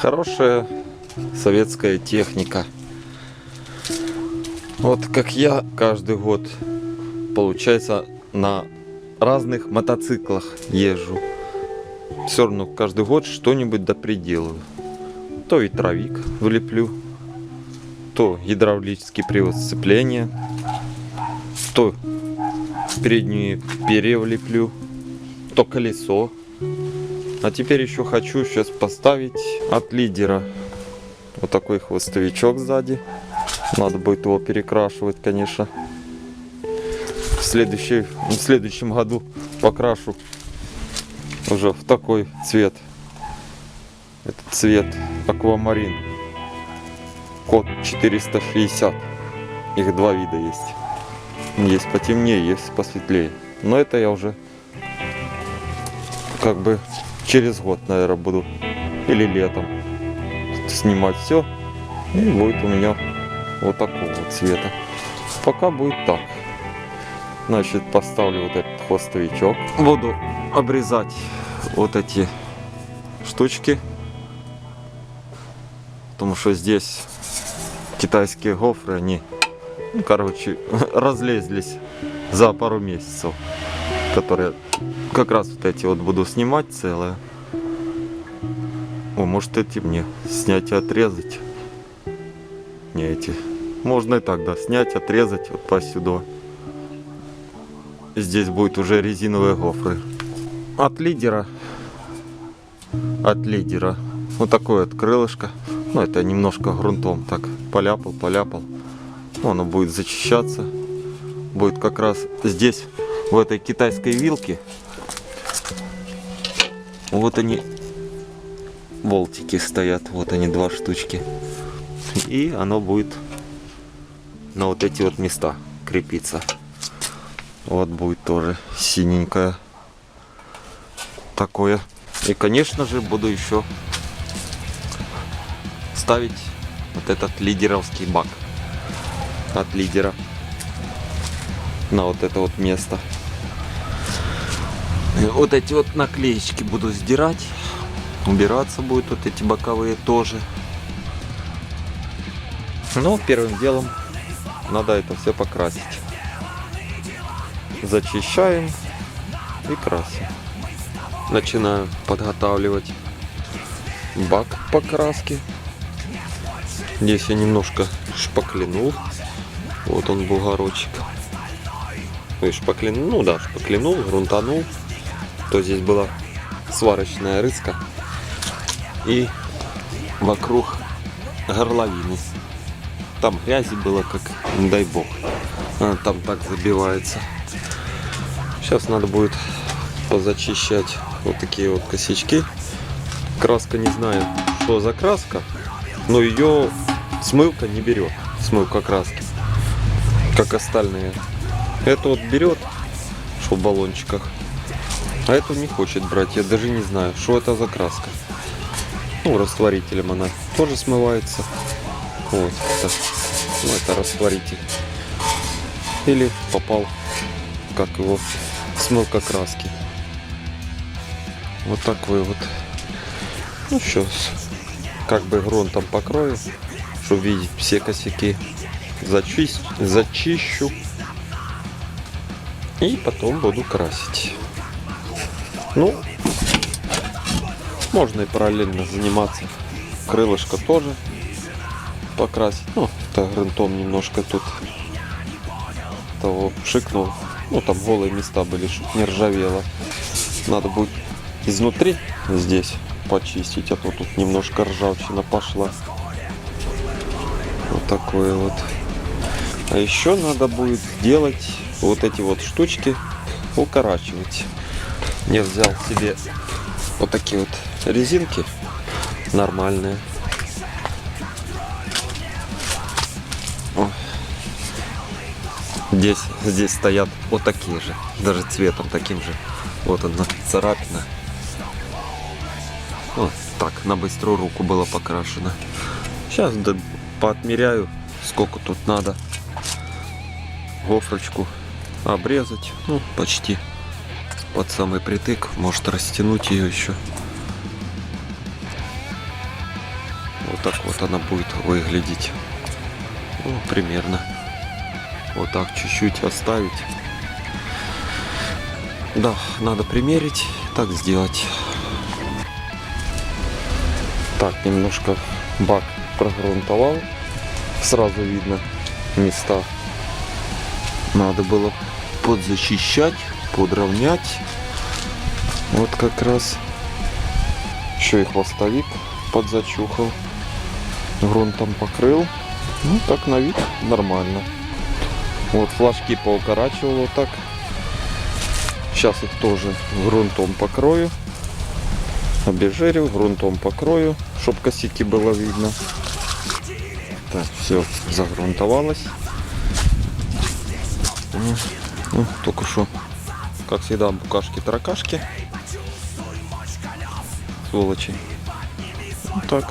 Хорошая советская техника. Вот как я каждый год, получается, на разных мотоциклах езжу. Все равно каждый год что-нибудь доприделываю. То ветровик влеплю, то гидравлический привод сцепления, то передние перья влеплю, то колесо. А теперь еще хочу сейчас поставить от лидера вот такой хвостовичок сзади. Надо будет его перекрашивать, конечно. В следующем году покрашу уже в такой цвет. Этот цвет аквамарин. Код 460. Их два вида есть. Есть потемнее, есть посветлее. Но это я уже как бы через год, наверное, буду. Или летом снимать все. И будет у меня вот такого цвета. Пока будет так. Значит, поставлю вот этот хвостовичок. Буду обрезать вот эти штучки. Потому что здесь китайские гофры, они, короче, разлезлись за пару месяцев. Которые как раз вот эти вот буду снимать целые. О, может эти мне снять и отрезать. Не эти. Можно и так, да, снять, отрезать вот посюда. Здесь будет уже резиновые гофры. От лидера. Вот такое вот крылышко. Ну, это немножко грунтом так поляпал. Оно будет зачищаться. Будет как раз здесь, в этой китайской вилке. Вот они, болтики стоят. Вот они, два штучки. И оно будет на вот эти вот места крепиться. Вот будет тоже синенькое такое. И, конечно же, буду еще ставить вот этот лидеровский бак от лидера на вот это вот место. Вот эти вот наклеечки буду сдирать. Убираться будут вот эти боковые тоже. Но первым делом надо это все покрасить. Зачищаем и красим. Начинаю подготавливать бак к покраске. Здесь я немножко шпаклянул. Вот он, бугорочек. Ой, шпаклянул, ну да, шпаклянул, грунтанул. То здесь была сварочная рыска. И вокруг горловины. Там грязи было, как, не дай бог. Там так забивается. Сейчас надо будет позачищать вот такие вот косячки. Краска, не знаю, что за краска, но ее смывка не берет. Смывка краски, как остальные. Это вот берет, что в баллончиках, а эту не хочет брать. Я даже не знаю, что это за краска. Ну, растворителем она тоже смывается. Вот это, ну, это растворитель. Или попал, как его, смывка краски. Вот такой вот. Ну, сейчас как бы грунтом покрою, чтобы видеть все косяки. Зачищу. И потом буду красить. Ну, можно и параллельно заниматься. Крылышко тоже покрасить. Ну, это грунтом немножко тут того пшикнул. Ну, там голые места были, чтобы не ржавело. Надо будет изнутри здесь почистить, а то тут немножко ржавчина пошла. Вот такое вот. А еще надо будет сделать вот эти вот штучки, укорачивать. Я взял себе вот такие вот резинки нормальные. О. Здесь стоят вот такие же, даже цветом таким же. Вот одна царапина. Вот так, на быструю руку было покрашено. Сейчас поотмеряю, сколько тут надо. Гофрочку обрезать, ну, почти под самый притык. Может растянуть ее еще. вот так вот она будет выглядеть. Ну, примерно. Вот так чуть-чуть оставить. Да, надо примерить, так сделать. Так, немножко бак прогрунтовал. Сразу видно места. Надо было подзащищать, подровнять. Вот как раз. Еще и хвостовик подзачухал. Грунтом покрыл. Ну, так на вид нормально. Вот флажки поукорачивал вот так. Сейчас их тоже грунтом покрою. Обезжирю, грунтом покрою, чтобы косяки было видно. Так, все загрунтовалось. Ну, только что, как всегда, букашки-таракашки. Сволочи. Вот так.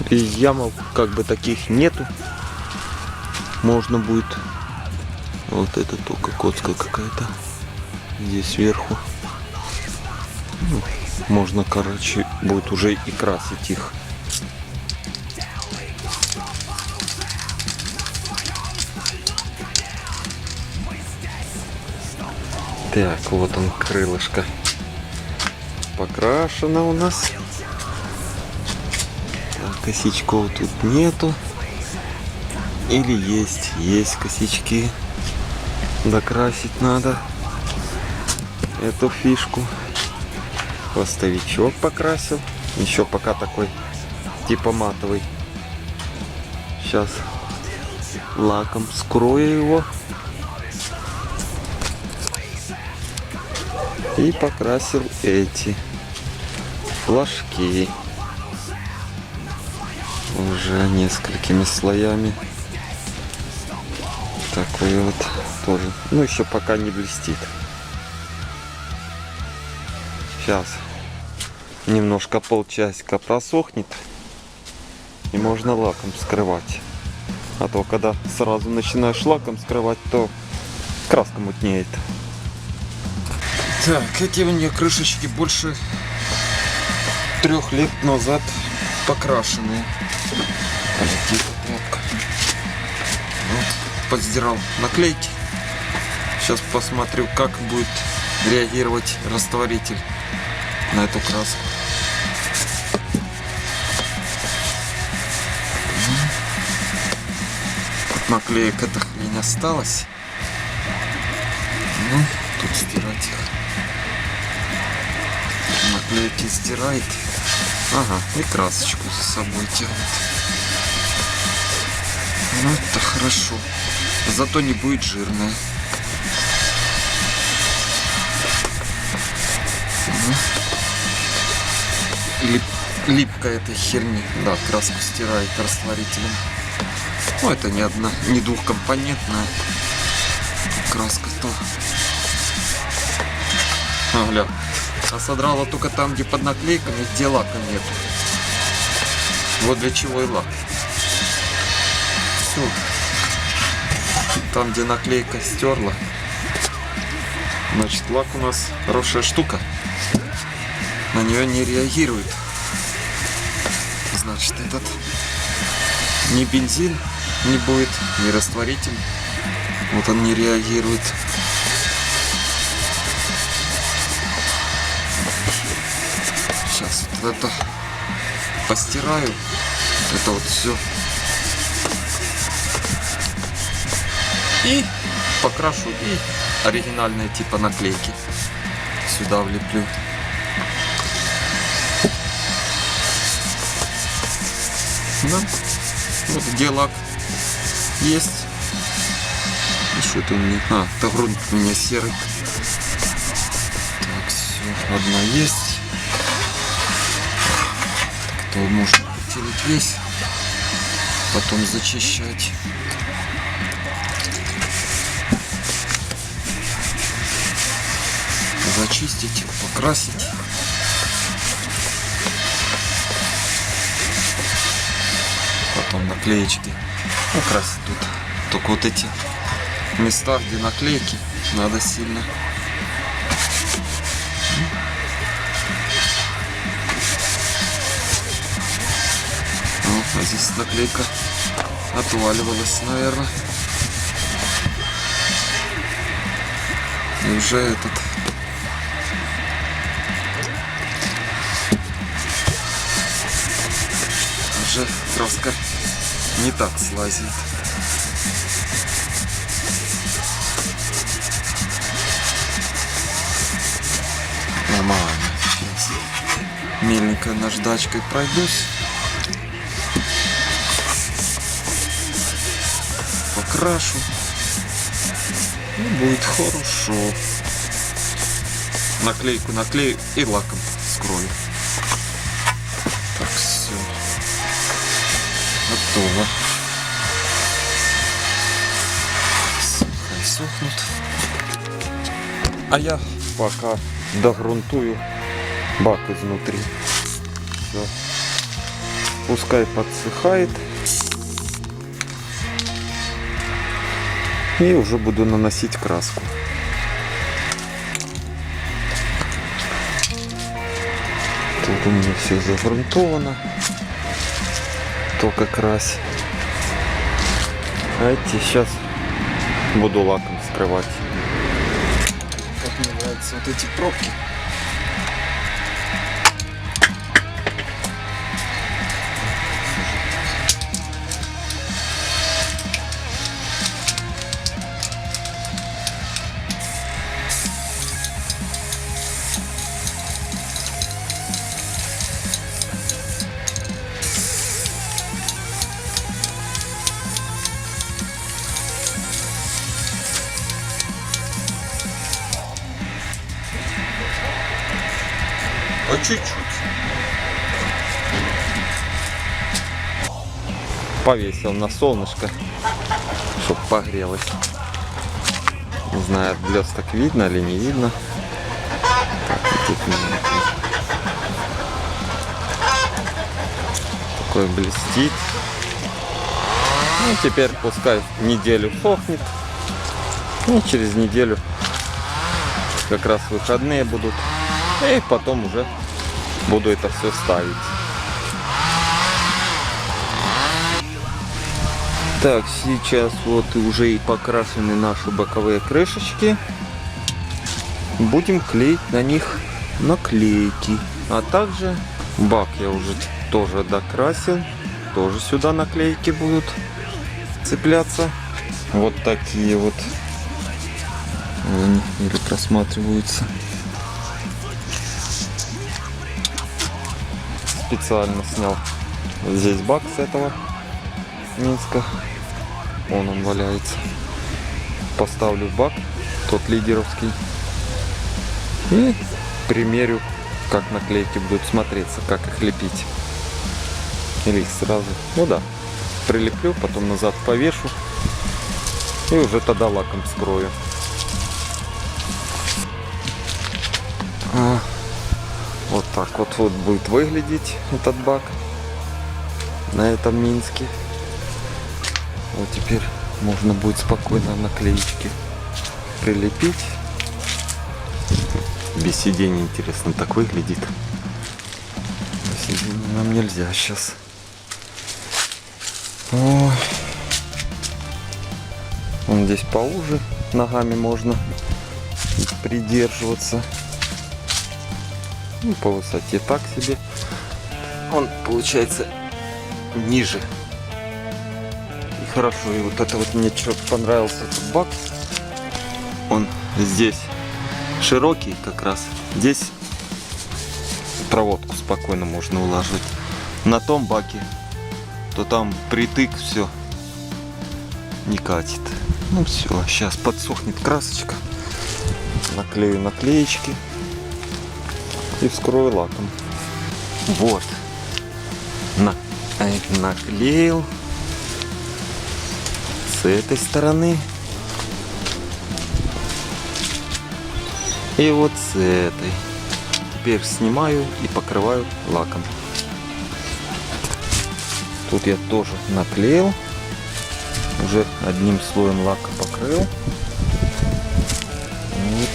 И ямов как бы таких нету. Можно будет. Вот это только коцка какая-то. Здесь сверху. Ну, можно, короче, будет уже и красить их. Так, вот он, крылышко. Покрашено у нас. Так, косячков тут нету. Или есть? Есть косячки. Докрасить надо эту фишку. Хвостовичок покрасил. Еще пока такой типа матовый. Сейчас лаком скрою его. И покрасил эти флажки. Уже несколькими слоями. Такой вот тоже. Ну, еще пока не блестит. Сейчас немножко полчасика просохнет. И можно лаком скрывать. А то когда сразу начинаешь лаком скрывать, то краска мутнеет. Так, эти у нее крышечки больше 3 лет назад покрашенные. Тихо, тряпка. Вот, подсдирал наклейки. Сейчас посмотрю, как будет реагировать растворитель на эту краску. Наклеек эта хрень осталась. Ну, тут стирать их. Наклейки стирает. Ага, и красочку за собой тянет. Ну, это хорошо. Зато не будет жирная. Липкая этой херни. Да, краску стирает растворителем. Ну, это не двухкомпонентная краска-то. А, гля. А содрала только там, где под наклейками, где лака нету. Вот для чего и лак. Все. Там, где наклейка стерла, значит, лак у нас хорошая штука. На нее не реагирует. Значит, этот ни бензин не будет, ни растворитель. Вот он не реагирует. Сейчас вот это постираю. Это вот все. И покрашу, и оригинальные типа наклейки сюда влеплю. Да. Вот где лак есть. И что-то у меня... А, это грунт у меня серый. Так, все, одна есть. Так, то можно потереть весь. Потом зачищать. Зачистить, покрасить. Потом наклеечки украсить тут. Только вот эти места, где наклейки, надо сильно. А здесь наклейка отваливалась, наверное. И уже этот... Уже краска не так слазит. Нормально. Сейчас меленькой наждачкой пройдусь. Покрашу. И будет хорошо. Наклейку наклею и лаком скрою. Так, все. Готово. Хай сохнут. А я пока догрунтую бак изнутри. Все. Пускай подсыхает. И уже буду наносить краску. Тут у меня все загрунтовано. Только крась. А эти сейчас буду лаком скрывать. Как мне нравятся вот эти пробки. А чуть-чуть. Повесил на солнышко, чтобы погрелось. Не знаю, от блесток видно или не видно. Так, тут такой блестит. Ну, теперь пускай неделю сохнет. И через неделю как раз выходные будут. И потом уже буду это все ставить. Так, сейчас вот уже и покрашены наши боковые крышечки. Будем клеить на них наклейки. А также бак я уже тоже докрасил. Тоже сюда наклейки будут цепляться. Вот такие вот. Они или просматриваются. Специально снял здесь бак с этого Минска. Он валяется. Поставлю в бак, тот лидеровский. И примерю, как наклейки будут смотреться, как их лепить. Или их сразу, ну да, прилеплю, потом назад повешу. И уже тогда лаком скрою. Вот так вот будет выглядеть этот бак на этом Минске. Вот теперь можно будет спокойно наклеечки прилепить. Без сидения интересно так выглядит. Без сидения нам нельзя сейчас. Ой. Вон здесь поуже ногами можно придерживаться. Ну, по высоте так себе. Он получается ниже. И хорошо. И вот это вот мне что понравился этот бак. Он здесь широкий как раз. Здесь проводку спокойно можно улаживать. На том баке, то там притык, все не катит. Ну все, сейчас подсохнет красочка. Наклею наклеечки. И вскрою лаком. Вот. Наклеил. С этой стороны. И вот с этой. Теперь снимаю и покрываю лаком. Тут я тоже наклеил. Уже одним слоем лака покрыл. Вот.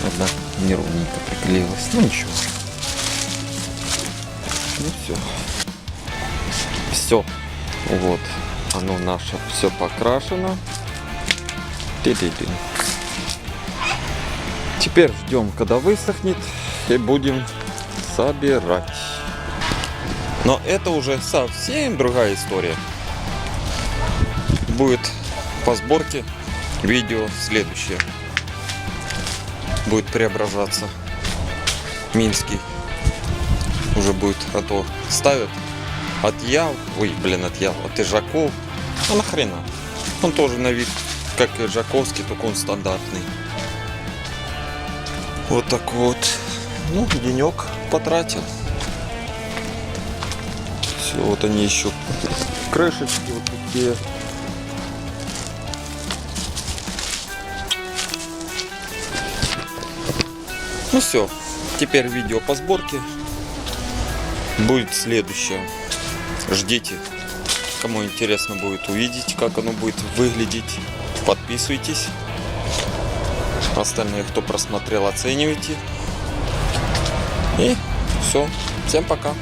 Одна неровненько приклеилась. Ну ничего. Ну все. Все. Вот. Оно наше все покрашено. Ти-ти-ти. Теперь ждем, когда высохнет, и будем собирать. Но это уже совсем другая история. Будет по сборке видео следующее. Будет преображаться. Минский уже будет, а то ставят от Ижаков. А нахрена? Он тоже на вид как и Жаковский, только он стандартный. Вот так вот. Ну, денек потратил. Все, вот они еще крышечки вот такие. Ну все, теперь видео по сборке будет следующее. Ждите. Кому интересно будет увидеть, как оно будет выглядеть, подписывайтесь. Остальные, кто просмотрел, оценивайте. И все. Всем пока.